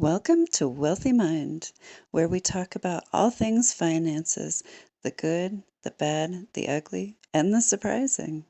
Welcome to Wealthy Mind, where we talk about all things finances, the good, the bad, the ugly, and the surprising.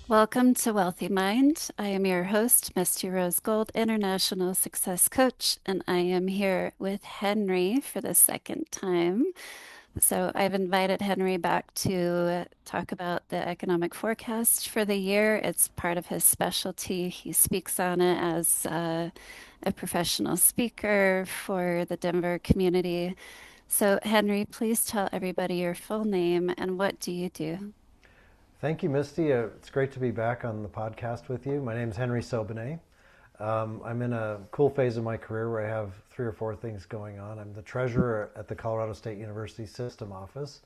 Welcome to Wealthy Mind. I am your host, Misty Rose Gold, International Success Coach, and I am here with Henry for the second time. So I've invited Henry back to talk about the economic forecast for the year. It's part of his specialty. He speaks on it as a professional speaker for the Denver community. So Henry, please tell everybody your full name and what do you do? Thank you, Misty. It's great to be back on the podcast with you. My name is Henry Sobanet. I'm in a cool phase of my career where I have three or four things going on. I'm the treasurer at the Colorado State University System Office.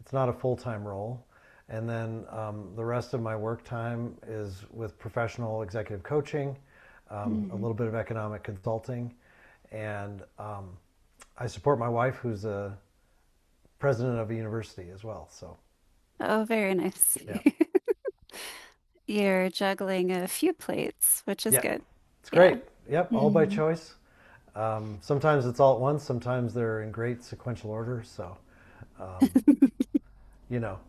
It's not a full-time role. And then the rest of my work time is with professional executive coaching, a little bit of economic consulting, and I support my wife, who's a president of a university as well. So, Oh, very nice. yeah. You're juggling a few plates, which is Yeah, good. it's Yeah. great. Yep, all by hmm choice. Sometimes it's all at once. Sometimes they're in great sequential order. So, um, you know,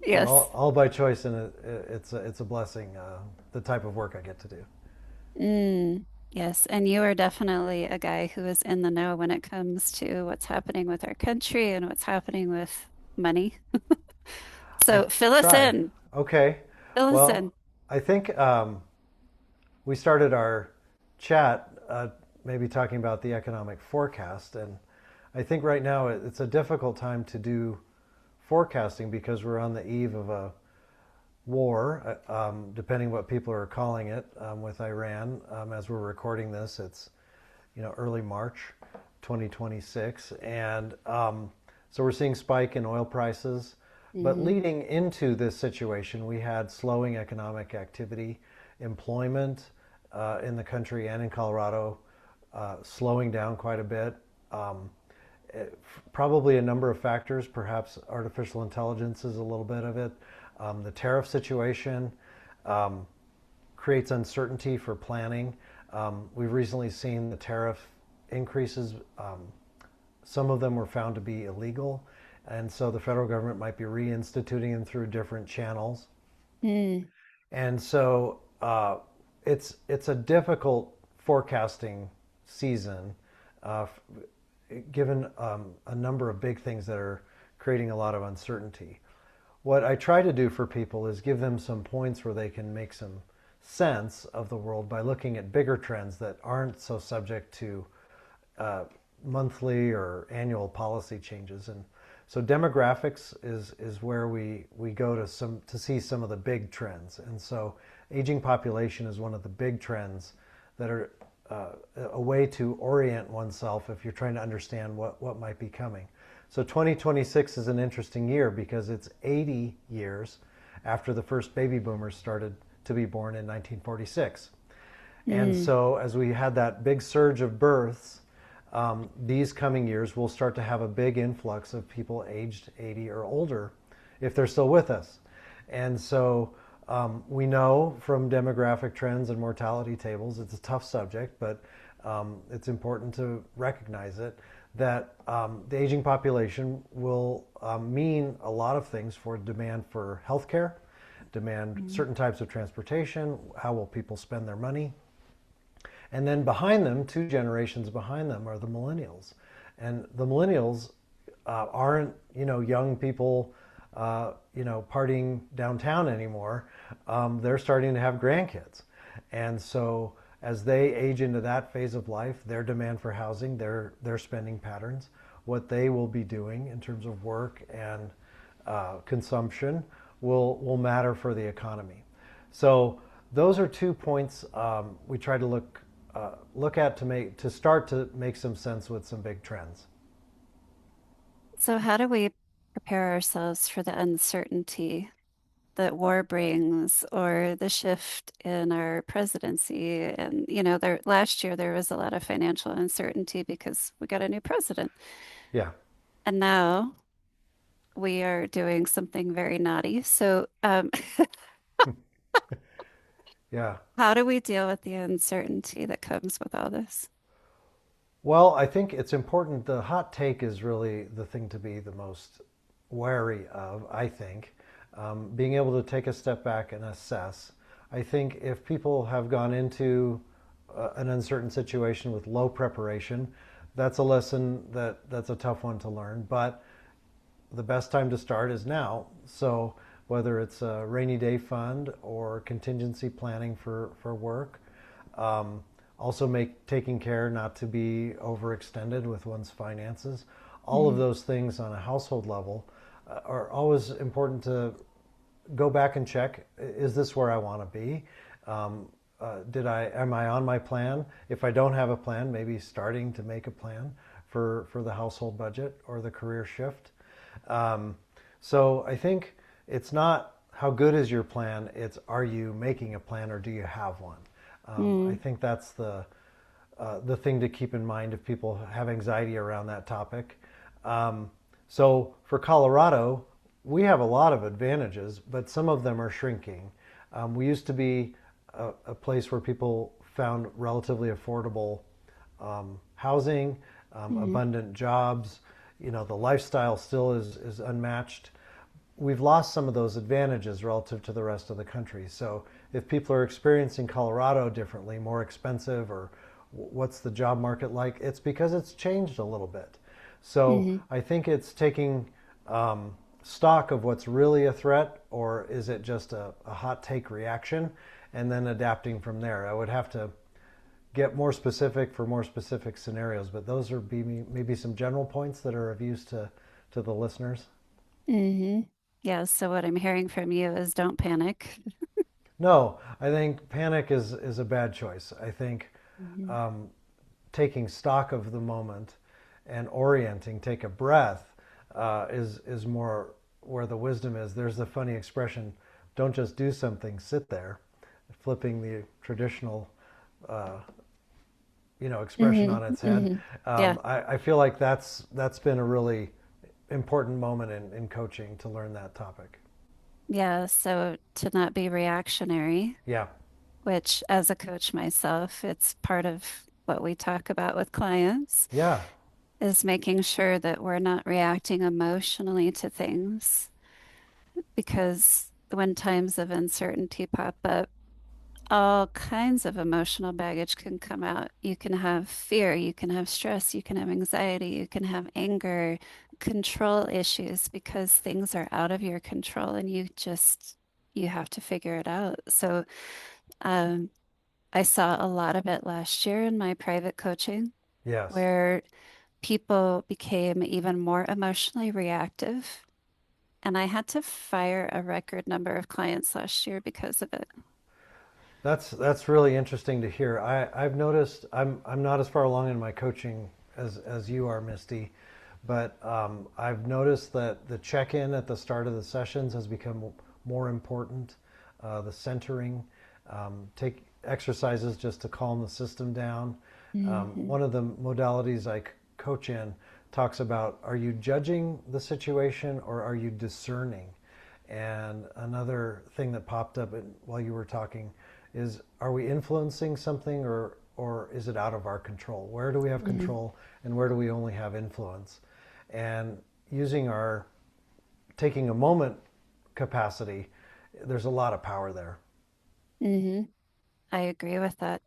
but Yes. all by choice, and it's a blessing. The type of work I get to do. Yes. And you are definitely a guy who is in the know when it comes to what's happening with our country and what's happening with money. I So fill us try. in. Okay. Fill us in. Well, I think we started our chat maybe talking about the economic forecast, and I think right now it's a difficult time to do forecasting because we're on the eve of a war, depending what people are calling it, with Iran. As we're recording this, it's early March 2026, and so we're seeing spike in oil prices. But hmm leading into this situation, we had slowing economic activity, employment in the country and in Colorado slowing down quite a bit. Um, Probably a number of factors, perhaps artificial intelligence is a little bit of it. The tariff situation um, creates uncertainty for planning. We've recently seen the tariff increases. Some of them were found to be illegal, and so the federal government might be reinstituting them through different channels. Mm. And so it's a difficult forecasting season, uh, given a number of big things that are creating a lot of uncertainty. What I try to do for people is give them some points where they can make some sense of the world by looking at bigger trends that aren't so subject to uh, monthly or annual policy changes. And so demographics is where we go to see some of the big trends. And so aging population is one of the big trends that are a way to orient oneself if you're trying to understand what might be coming. So 2026 is an interesting year because it's 80 years after the first baby boomers started to be born in 1946. And Mm. so as we had that big surge of births, these coming years we'll start to have a big influx of people aged 80 or older if they're still with us. And so we know from demographic trends and mortality tables, it's a tough subject, but it's important to recognize it, that the aging population will mean a lot of things for demand for healthcare, demand Mm. certain types of transportation, how will people spend their money. And then behind them, two generations behind them, are the millennials. And the millennials aren't, young people, partying downtown anymore. They're starting to have grandkids. And so as they age into that phase of life, their demand for housing, their spending patterns, what they will be doing in terms of work and consumption will matter for the economy. So those are 2 points we try to look at to start to make some sense with some big trends. So, how do we prepare ourselves for the uncertainty that war brings or the shift in our presidency? And, last year there was a lot of financial uncertainty because we got a new president. Yeah, And now we are doing something very naughty. So, yeah. how do we deal with the uncertainty that comes with all this? Well, I think it's important. The hot take is really the thing to be the most wary of, I think. Being able to take a step back and assess. I think if people have gone into an uncertain situation with low preparation, that's a lesson that's a tough one to learn. But the best time to start is now. So whether it's a rainy day fund or contingency planning for work, also taking care not to be overextended with one's finances. All of Mhm. those things on a household level are always important to go back and check. Is this where I want to be? Am I on my plan? If I don't have a plan, maybe starting to make a plan for the household budget or the career shift. Um, so I think it's not how good is your plan, it's are you making a plan or do you have one? I Mm. think that's the thing to keep in mind if people have anxiety around that topic. Um, so for Colorado, we have a lot of advantages, but some of them are shrinking. We used to be a place where people found relatively affordable housing, Mhm. abundant jobs. The lifestyle still is unmatched. We've lost some of those advantages relative to the rest of the country. So if people are experiencing Colorado differently, more expensive, or what's the job market like, it's because it's changed a little bit. So Mhm. I think it's taking stock of what's really a threat, or is it just a hot take reaction, and then adapting from there. I would have to get more specific for more specific scenarios, but those are maybe some general points that are of use to the listeners. Mhm. Yeah, so what I'm hearing from you is don't panic. No, I think panic is a bad choice. I think Mhm. um, taking stock of the moment and orienting, take a breath, is more where the wisdom is. There's the funny expression, "Don't just do something, sit there," flipping the traditional, uh, expression on Mhm. its head. Mhm. Yeah. I feel like that's been a really important moment in coaching to learn that topic. Yeah, so to not be reactionary, Yeah, which as a coach myself, it's part of what we talk about with clients, yeah, is making sure that we're not reacting emotionally to things because when times of uncertainty pop up, all kinds of emotional baggage can come out. You can have fear, you can have stress, you can have anxiety, you can have anger, control issues because things are out of your control and you have to figure it out. So, um, I saw a lot of it last year in my private coaching yes. where people became even more emotionally reactive. And I had to fire a record number of clients last year because of it. That's really interesting to hear. I've noticed I'm not as far along in my coaching as you are, Misty, but I've noticed that the check-in at the start of the sessions has become more important. The centering, take exercises just to calm the system down. Hmm. One of the modalities I coach in talks about, are you judging the situation or are you discerning? And another thing that popped up while you were talking is, are we influencing something or is it out of our control? Where do we have Hmm. control and where do we only have influence? And using our taking a moment capacity, there's a lot of power there. Hmm. I agree with that.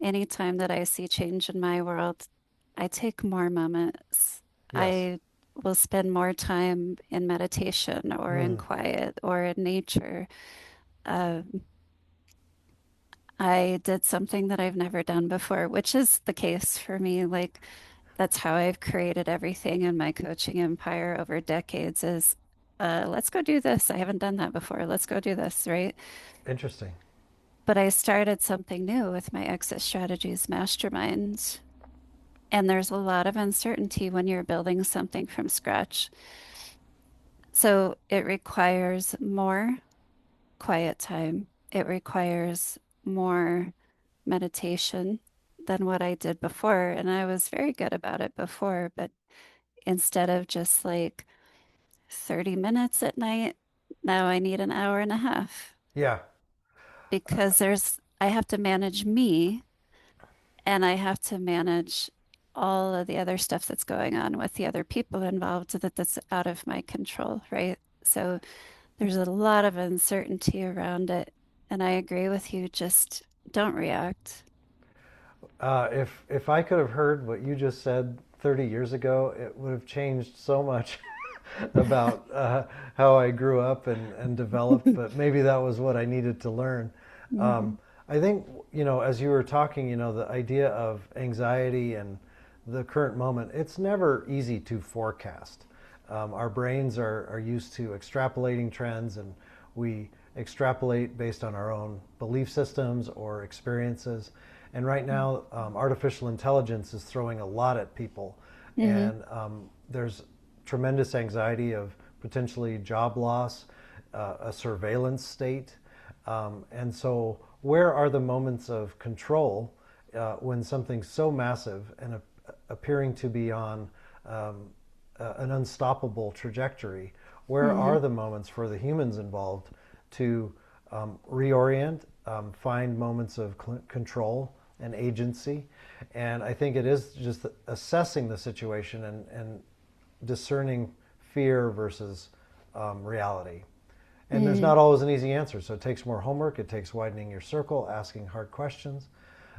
Anytime that I see change in my world, I take more moments. Yes. I will spend more time in meditation or in Mm, quiet or in nature. Um, I did something that I've never done before, which is the case for me. Like that's how I've created everything in my coaching empire over decades is let's go do this. I haven't done that before. Let's go do this, right? interesting. But I started something new with my Exit Strategies Mastermind. And there's a lot of uncertainty when you're building something from scratch. So it requires more quiet time. It requires more meditation than what I did before. And I was very good about it before, but instead of just like 30 minutes at night, now I need an hour and a half Yeah. because I have to manage me and I have to manage all of the other stuff that's going on with the other people involved that's out of my control, right? So there's a lot of uncertainty around it. And I agree with you, just don't react. If I could have heard what you just said 30 years ago, it would have changed so much about how I grew up and developed. But maybe that was what I needed to learn. Mhm. Um, I think as you were talking, the idea of anxiety and the current moment, it's never easy to forecast. Our brains are used to extrapolating trends, and we extrapolate based on our own belief systems or experiences. And right now, artificial intelligence is throwing a lot at people, Hmm. and there's tremendous anxiety of potentially job loss, a surveillance state. And so, where are the moments of control when something's so massive and appearing to be on an unstoppable trajectory? Where Hmm. are the moments for the humans involved to reorient, find moments of control and agency? And I think it is just assessing the situation and discerning fear versus reality. And there's Hmm. not always an easy answer. So it takes more homework. It takes widening your circle, asking hard questions.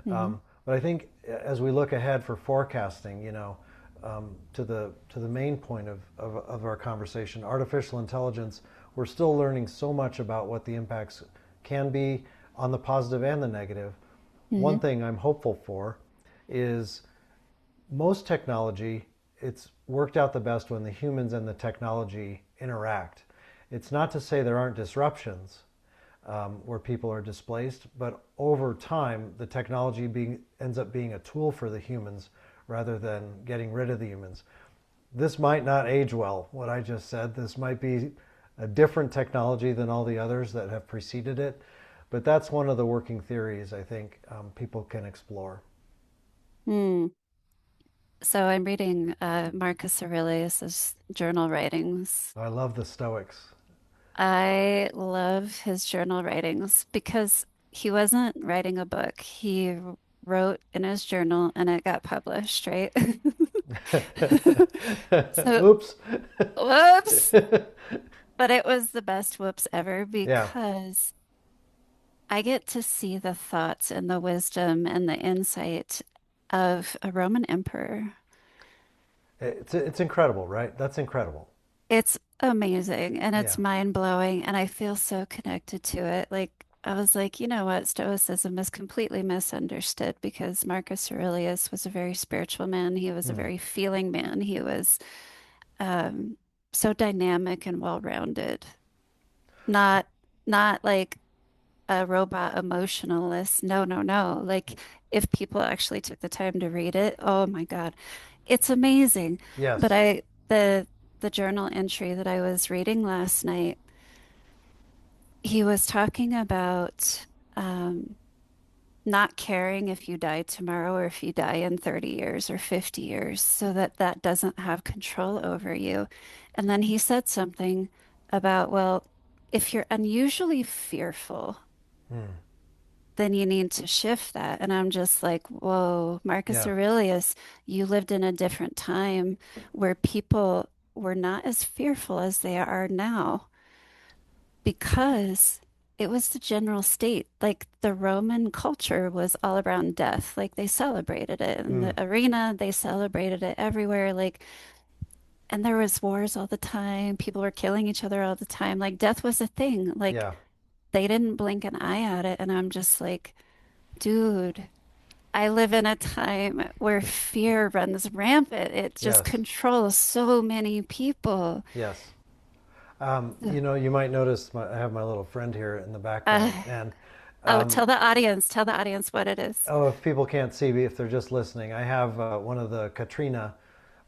Hmm. But I think as we look ahead for forecasting, to the main point of our conversation, artificial intelligence, we're still learning so much about what the impacts can be on the positive and the negative. One Hmm. thing I'm hopeful for is most technology, it's worked out the best when the humans and the technology interact. It's not to say there aren't disruptions where people are displaced, but over time, the technology ends up being a tool for the humans rather than getting rid of the humans. This might not age well, what I just said. This might be a different technology than all the others that have preceded it, but that's one of the working theories I think people can explore. Hmm. So I'm reading Marcus Aurelius's journal writings. I love the Stoics. I love his journal writings because he wasn't writing a book. He wrote in his journal and it got published, right? So, Oops. whoops. But it was the best whoops ever Yeah, because I get to see the thoughts and the wisdom and the insight of a Roman emperor. it's incredible, right? That's incredible. It's amazing and it's Yeah. mind-blowing and I feel so connected to it. Like I was like, you know what, Stoicism is completely misunderstood because Marcus Aurelius was a very spiritual man. He was a Hmm. very feeling man. He was um so dynamic and well-rounded. Not not like a robot emotionalist. No, no, no. Like if people actually took the time to read it, oh my God, it's amazing. But Yes. the journal entry that I was reading last night, he was talking about um, not caring if you die tomorrow or if you die in 30 years or 50 years, so that that doesn't have control over you. And then he said something about, well, if you're unusually fearful, Hmm. then you need to shift that. And I'm just like, whoa, Marcus Yeah. Aurelius, you lived in a different time where people were not as fearful as they are now because it was the general state. Like the Roman culture was all around death. Like they celebrated it in Hmm. the arena, they celebrated it everywhere. Like, and there was wars all the time. People were killing each other all the time. Like death was a thing. Like Yeah. they didn't blink an eye at it. And I'm just like, dude, I live in a time where fear runs rampant. It just Yes. controls so many people. Yes. You might notice I have my little friend here in the Uh, background, and Oh, tell the audience what it is. Oh, if people can't see me, if they're just listening, I have one of the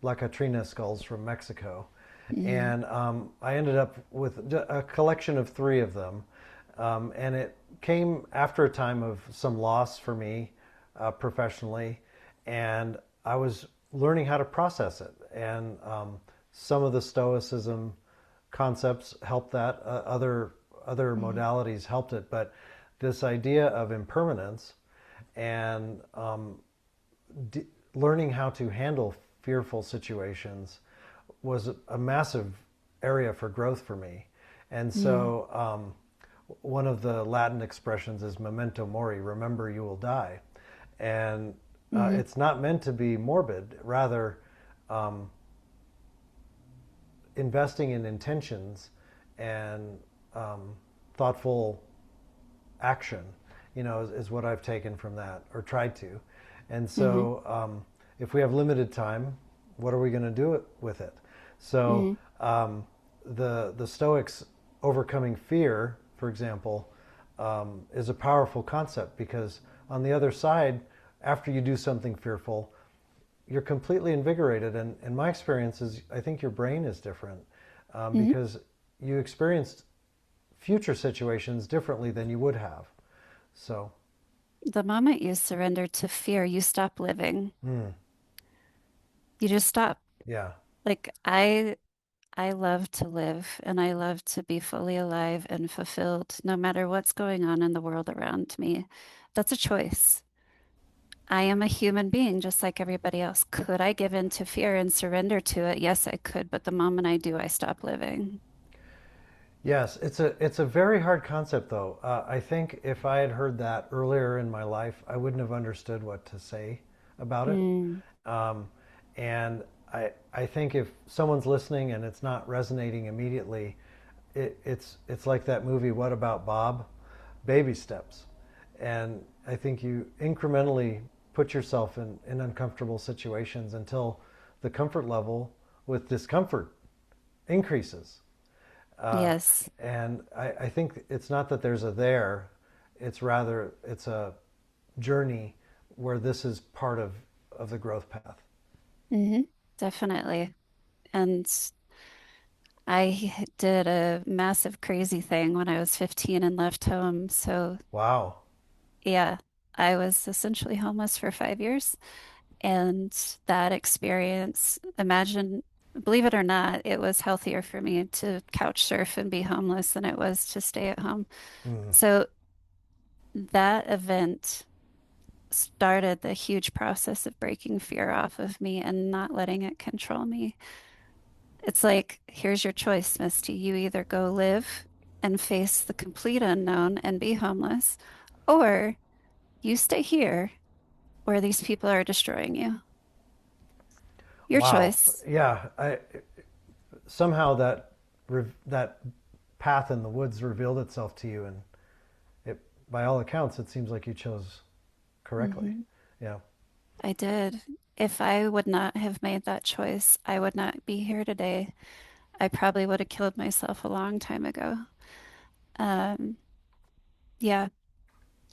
La Catrina skulls from Mexico. Mm, And I ended up with a collection of three of them. And it came after a time of some loss for me professionally. And I was learning how to process it. And some of the Stoicism concepts helped that. Other mm, modalities helped it. But this idea of impermanence and learning how to handle fearful situations was a massive area for growth for me. And mm, so one of the Latin expressions is memento mori, remember you will die. And mm, it's not meant to be morbid, rather, um, investing in intentions and thoughtful action, is what I've taken from that or tried to. And mm, so, if we have limited time, what are we going to do with it? So, mm. the Stoics overcoming fear, for example, is a powerful concept because on the other side, after you do something fearful, you're completely invigorated. And my experience is, I think your brain is different Mm. because you experienced future situations differently than you would have. So, The moment you surrender to fear, you stop living. mm, You just stop. yeah, Like I love to live and I love to be fully alive and fulfilled no matter what's going on in the world around me. That's a choice. I am a human being just like everybody else. Could I give in to fear and surrender to it? Yes, I could, but the moment I do, I stop living. yes, it's a very hard concept though. I think if I had heard that earlier in my life, I wouldn't have understood what to say about it. Mm, Um, and I think if someone's listening and it's not resonating immediately, it's like that movie What About Bob? Baby steps. And I think you incrementally put yourself in uncomfortable situations until the comfort level with discomfort increases. Uh, yes. and I think it's not that there's a there, it's rather it's a journey where this is part of the growth path. Hmm. Definitely. And I did a massive crazy thing when I was 15 and left home. So, Wow. yeah, I was essentially homeless for 5 years. And that experience, believe it or not, it was healthier for me to couch surf and be homeless than it was to stay at home. Mm. So that event started the huge process of breaking fear off of me and not letting it control me. It's like, here's your choice, Misty. You either go live and face the complete unknown and be homeless, or you stay here where these people are destroying you. Your Wow. choice. Yeah. Somehow that path in the woods revealed itself to you, and it, by all accounts, it seems like you chose correctly. Hmm. Yeah. I did. If I would not have made that choice, I would not be here today. I probably would have killed myself a long time ago. Um, yeah.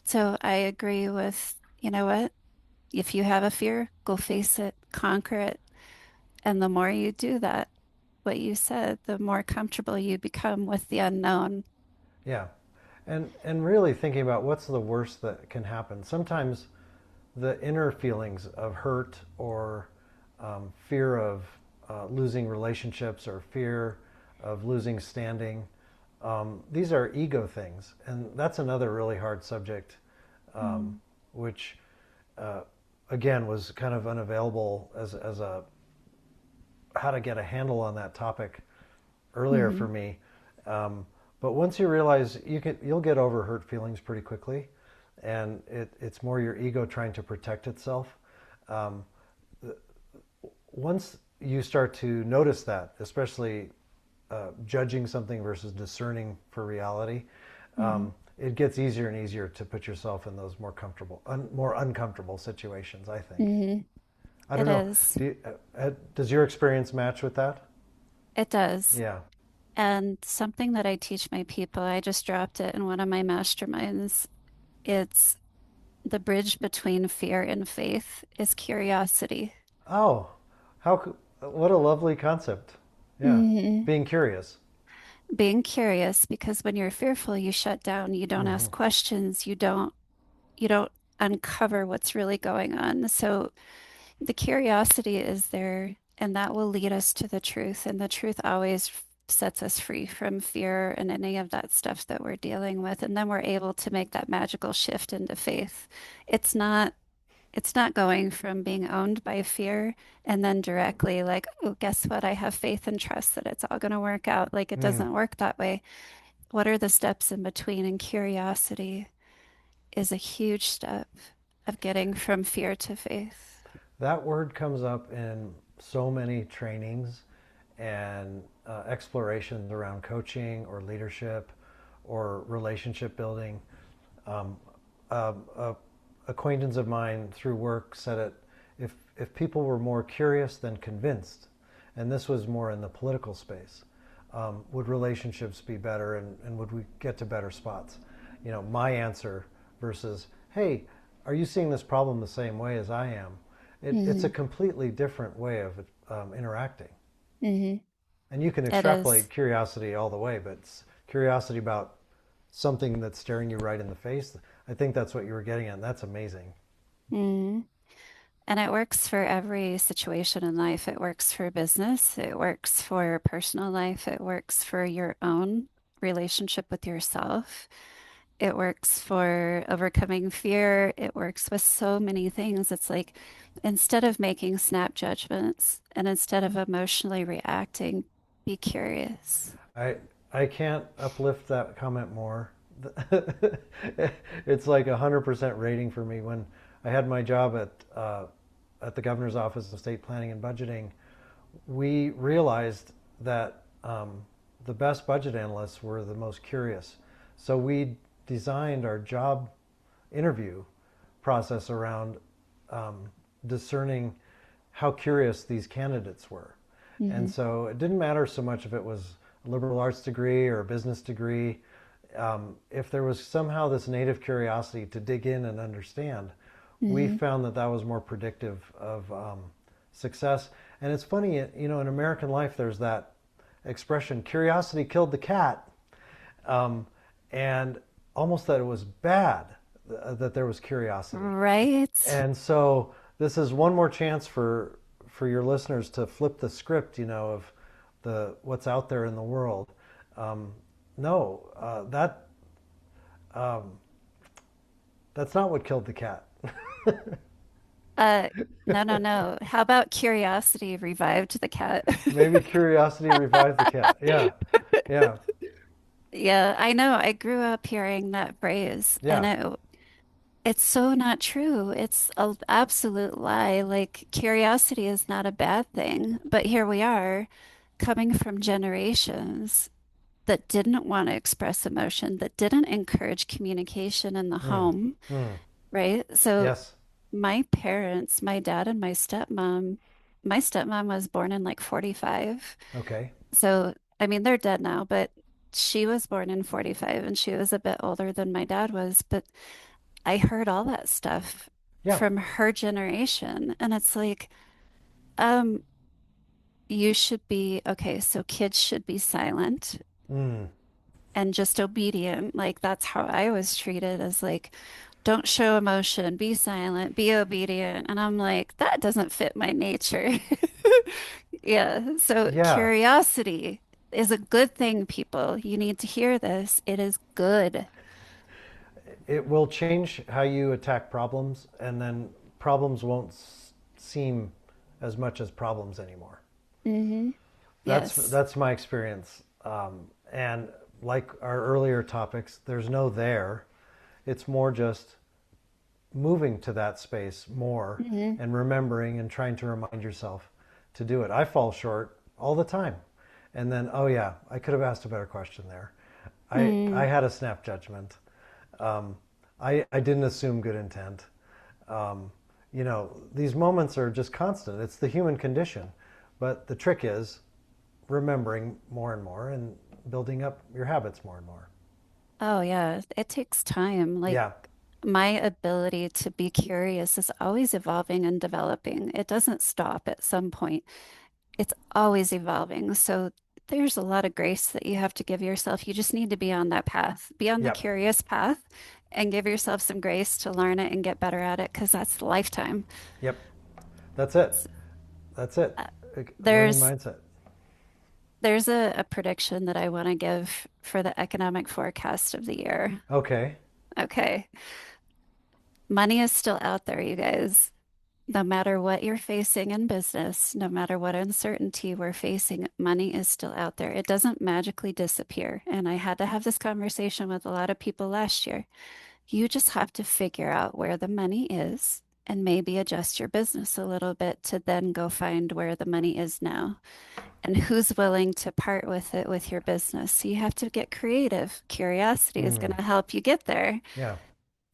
So I agree with, you know what? If you have a fear, go face it, conquer it. And the more you do that, what you said, the more comfortable you become with the unknown. Yeah. And really thinking about what's the worst that can happen. Sometimes the inner feelings of hurt or fear of losing relationships or fear of losing standing, these are ego things. And that's another really hard subject, Mm, which uh, again was kind of unavailable as a how to get a handle on that topic earlier mhm, for me. But once you realize you'll get over hurt feelings pretty quickly, and it's more your ego trying to protect itself. Um, Once you start to notice that, especially judging something versus discerning for reality, mhm, it gets easier and easier to put yourself in those more uncomfortable situations. I think. mhm. I don't It know. is. Does your experience match with that? It does. Yeah. And something that I teach my people, I just dropped it in one of my masterminds. It's the bridge between fear and faith is curiosity. Oh, what a lovely concept. Yeah. Hmm. Being curious. Being curious, because when you're fearful, you shut down, you don't Hmm. ask questions, you don't uncover what's really going on. So the curiosity is there, and that will lead us to the truth. And the truth always sets us free from fear and any of that stuff that we're dealing with. And then we're able to make that magical shift into faith. It's not. It's not going from being owned by fear and then directly like, oh, guess what? I have faith and trust that it's all going to work out. Like it Mm. doesn't work that way. What are the steps in between? And curiosity is a huge step of getting from fear to faith. That word comes up in so many trainings and explorations around coaching or leadership or relationship building. Um, a acquaintance of mine through work said it, if people were more curious than convinced, and this was more in the political space, would relationships be better, and would we get to better spots? My answer versus, hey, are you seeing this problem the same way as I am? It's a Hmm. completely different way of interacting. Hmm. And you can It extrapolate is. curiosity all the way, but it's curiosity about something that's staring you right in the face. I think that's what you were getting at, and that's amazing. Mm. And it works for every situation in life. It works for business, it works for personal life, it works for your own relationship with yourself. It works for overcoming fear. It works with so many things. It's like instead of making snap judgments and instead of emotionally reacting, be curious. I I can't uplift that comment more. It's like 100% rating for me. When I had my job at the governor's office of state planning and budgeting, we realized that the best budget analysts were the most curious. So we designed our job interview process around discerning how curious these candidates were. And Hmm. so it didn't matter so much if it was a liberal arts degree or a business degree. If there was somehow this native curiosity to dig in and understand, we Hmm. found that that was more predictive of success. And it's funny, in American life, there's that expression, curiosity killed the cat, um, and almost that it was bad that there was curiosity. Right? And so this is one more chance for your listeners to flip the script, of the what's out there in the world. Um, no, um, that's not what killed the cat. Uh, no, no, no. How about curiosity revived the cat? Maybe curiosity revived the cat. Yeah, yeah, Yeah, I know. I grew up hearing that phrase, and yeah. it's so not true. It's an absolute lie. Like, curiosity is not a bad thing. But here we are, coming from generations that didn't want to express emotion, that didn't encourage communication in the Mm, home, mm. right? So, Yes. my parents, my dad and my stepmom was born in like 45. Okay. So, I mean, they're dead now, but she was born in 45 and she was a bit older than my dad was. But I heard all that stuff Yeah. from her generation. And it's like, um, you should be, okay, so kids should be silent Mm. and just obedient. Like that's how I was treated as like, don't show emotion, be silent, be obedient. And I'm like, that doesn't fit my nature. Yeah. So Yeah. curiosity is a good thing, people. You need to hear this. It is good. It will change how you attack problems, and then problems won't seem as much as problems anymore. Hmm. Yes. That's my experience. And like our earlier topics, there's no there. It's more just moving to that space more Hmm. and remembering and trying to remind yourself to do it. I fall short all the time. And then, oh yeah, I could have asked a better question there. I Mm. had a snap judgment. Um, I didn't assume good intent. Um, these moments are just constant. It's the human condition. But the trick is remembering more and more and building up your habits more and more. Oh, yeah. It takes time. Like, Yeah. my ability to be curious is always evolving and developing. It doesn't stop at some point. It's always evolving. So there's a lot of grace that you have to give yourself. You just need to be on that path, be on the Yep. curious path, and give yourself some grace to learn it and get better at it because that's lifetime. Yep. That's it. S- That's it. uh, Learning There's mindset. there's a prediction that I want to give for the economic forecast of the year. Okay. Okay. Money is still out there, you guys. No matter what you're facing in business, no matter what uncertainty we're facing, money is still out there. It doesn't magically disappear. And I had to have this conversation with a lot of people last year. You just have to figure out where the money is and maybe adjust your business a little bit to then go find where the money is now and who's willing to part with it with your business. So you have to get creative. Curiosity is going Mm. to help you get there. Yeah.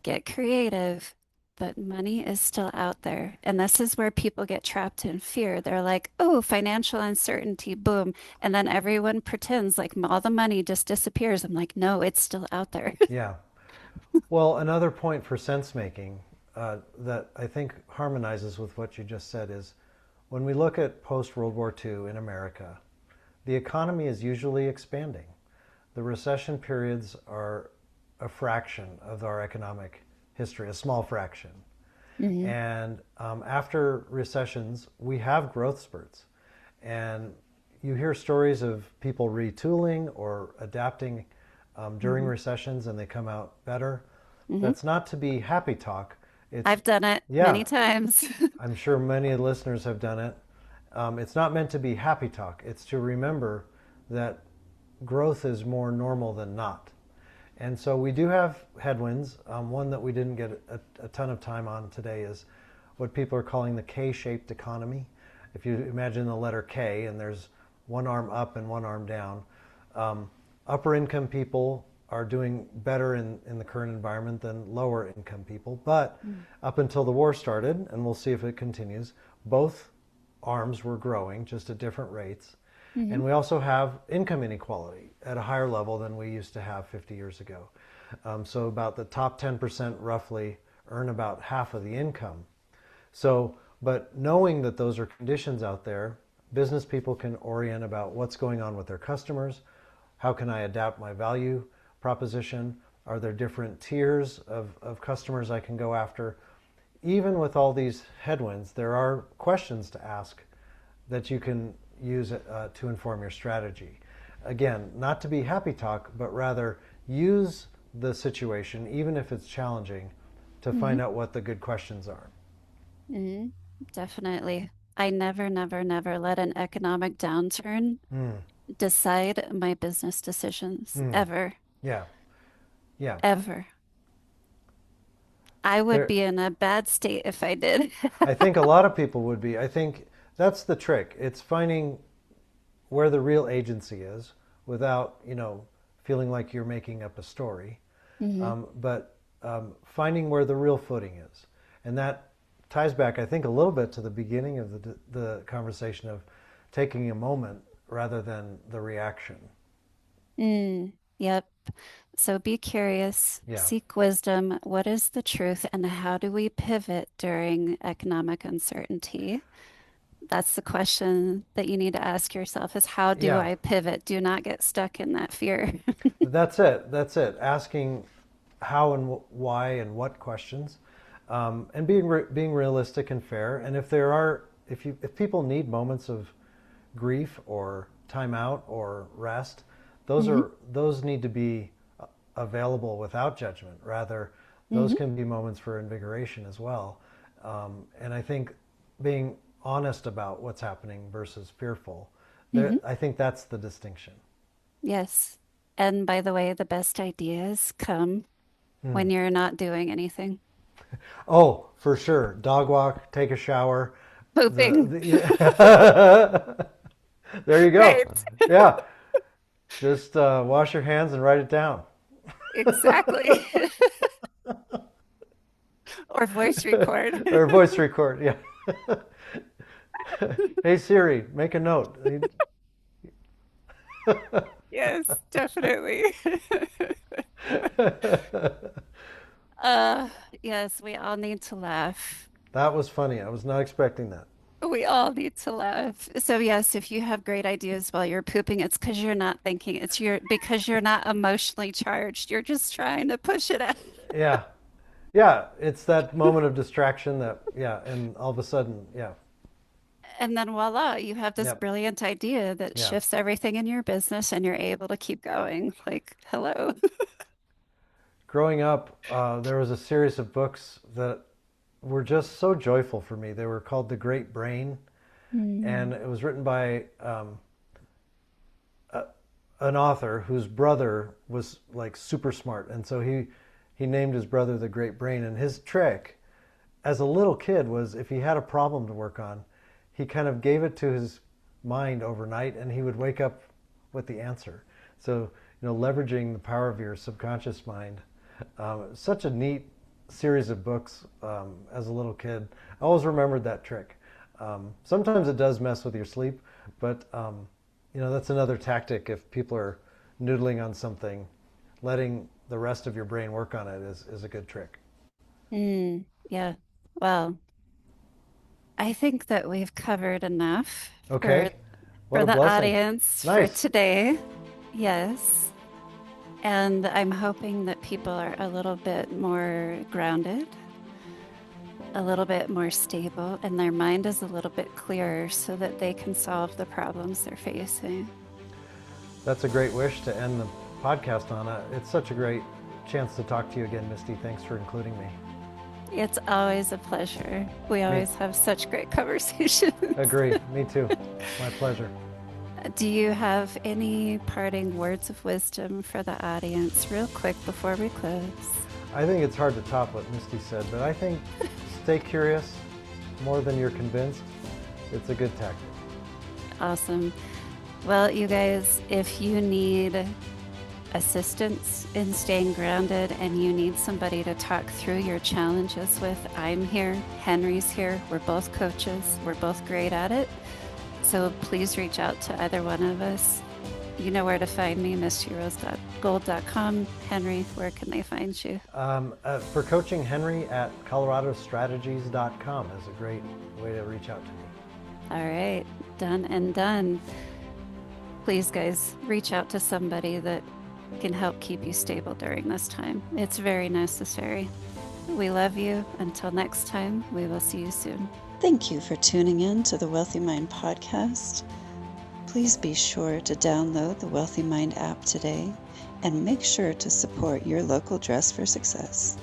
Get creative. But money is still out there. And this is where people get trapped in fear. They're like, oh, financial uncertainty, boom. And then everyone pretends like all the money just disappears. I'm like, no, it's still out there. Yeah. Well, another point for sense making that I think harmonizes with what you just said is when we look at post World War II in America, the economy is usually expanding. The recession periods are a fraction of our economic history, a small fraction. Hmm. And after recessions, we have growth spurts. And you hear stories of people retooling or adapting during Hmm. recessions and they come out better. Hmm. That's not to be happy talk. It's, I've done it yeah, many times. I'm sure many listeners have done it. It's not meant to be happy talk. It's to remember that growth is more normal than not. And so we do have headwinds. One that we didn't get a ton of time on today is what people are calling the K-shaped economy. If you imagine the letter K and there's one arm up and one arm down, upper income people are doing better in the current environment than lower income people. But up until the war started, and we'll see if it continues, both arms were growing just at different rates. Hmm. And we also have income inequality at a higher level than we used to have 50 years ago. So about the top 10% roughly earn about half of the income. So, but knowing that those are conditions out there, business people can orient about what's going on with their customers. How can I adapt my value proposition? Are there different tiers of customers I can go after? Even with all these headwinds, there are questions to ask that you can use to inform your strategy. Again, not to be happy talk, but rather use the situation, even if it's challenging, to Hmm. find out what the good questions are. Hmm. Definitely. I never, never, never let an economic downturn Mm, decide my business decisions mm, ever, yeah, yeah. ever. I would There, be in a bad state if I did. I think a lot of people would be. I think that's the trick. It's finding where the real agency is without, feeling like you're making up a story. Hmm. But finding where the real footing is. And that ties back, I think, a little bit to the beginning of the conversation of taking a moment rather than the reaction. Mm, yep. So be curious, Yeah. seek wisdom. What is the truth, and how do we pivot during economic uncertainty? That's the question that you need to ask yourself is how do Yeah. I pivot? Do not get stuck in that fear. That's it. That's it. Asking how and why and what questions, and being realistic and fair. And if people need moments of grief or time out or rest, Hmm. those need to be available without judgment. Rather, those Hmm. can be moments for invigoration as well. And I think being honest about what's happening versus fearful, Hmm. I think that's the distinction. Yes. And by the way, the best ideas come Hmm. when you're not doing anything. Oh, for sure. Dog walk, take a shower. Pooping. The there you go. Right. Yeah, just wash your hands and write it down. Exactly. Or voice record. Or voice record. Yeah. Hey Siri, make a note. Yes, definitely. Uh, yes, we all need to laugh. That was funny. I was not expecting that. We all need to laugh. So yes, if you have great ideas while you're pooping, it's because you're not thinking. It's because you're not emotionally charged. You're just trying to push it out. Yeah. Yeah, it's that moment of distraction that, yeah, and all of a sudden, yeah, And then voila, you have this yep, brilliant idea that yeah. shifts everything in your business and you're able to keep going. Like, hello. Growing up, there was a series of books that were just so joyful for me. They were called The Great Brain, Hmm. and it was written by a, an author whose brother was like super smart, and so he named his brother the Great Brain. And his trick as a little kid was if he had a problem to work on, he kind of gave it to his mind overnight, and he would wake up with the answer. So leveraging the power of your subconscious mind. Such a neat series of books as a little kid. I always remembered that trick. Sometimes it does mess with your sleep, but that's another tactic. If people are noodling on something, letting the rest of your brain work on it is a good trick. Mm, yeah. Well, I think that we've covered enough for Okay, what for a the blessing. audience for Nice. today. Yes. And I'm hoping that people are a little bit more grounded, a little bit more stable, and their mind is a little bit clearer so that they can solve the problems they're facing. That's a great wish to end the podcast on. It's such a great chance to talk to you again, Misty. Thanks for including me. It's always a pleasure. We Me, always have such great conversations. agree. Me too. My pleasure. Do you have any parting words of wisdom for the audience, real quick before we close? I think it's hard to top what Misty said, but I think stay curious more than you're convinced. It's a good tactic. Awesome. Well, you guys, if you need assistance in staying grounded and you need somebody to talk through your challenges with, I'm here. Henry's here. We're both coaches. We're both great at it. So please reach out to either one of us. You know where to find me, mistyrosegold.com. Henry, where can they find you? For coaching, Henry at coloradostrategies.com is a great way to reach out to me. All right, done and done. Please, guys, reach out to somebody that can help keep you stable during this time. It's very necessary. We love you. Until next time, we will see you soon. Thank you for tuning in to the Wealthy Mind podcast. Please be sure to download the Wealthy Mind app today and make sure to support your local Dress for Success.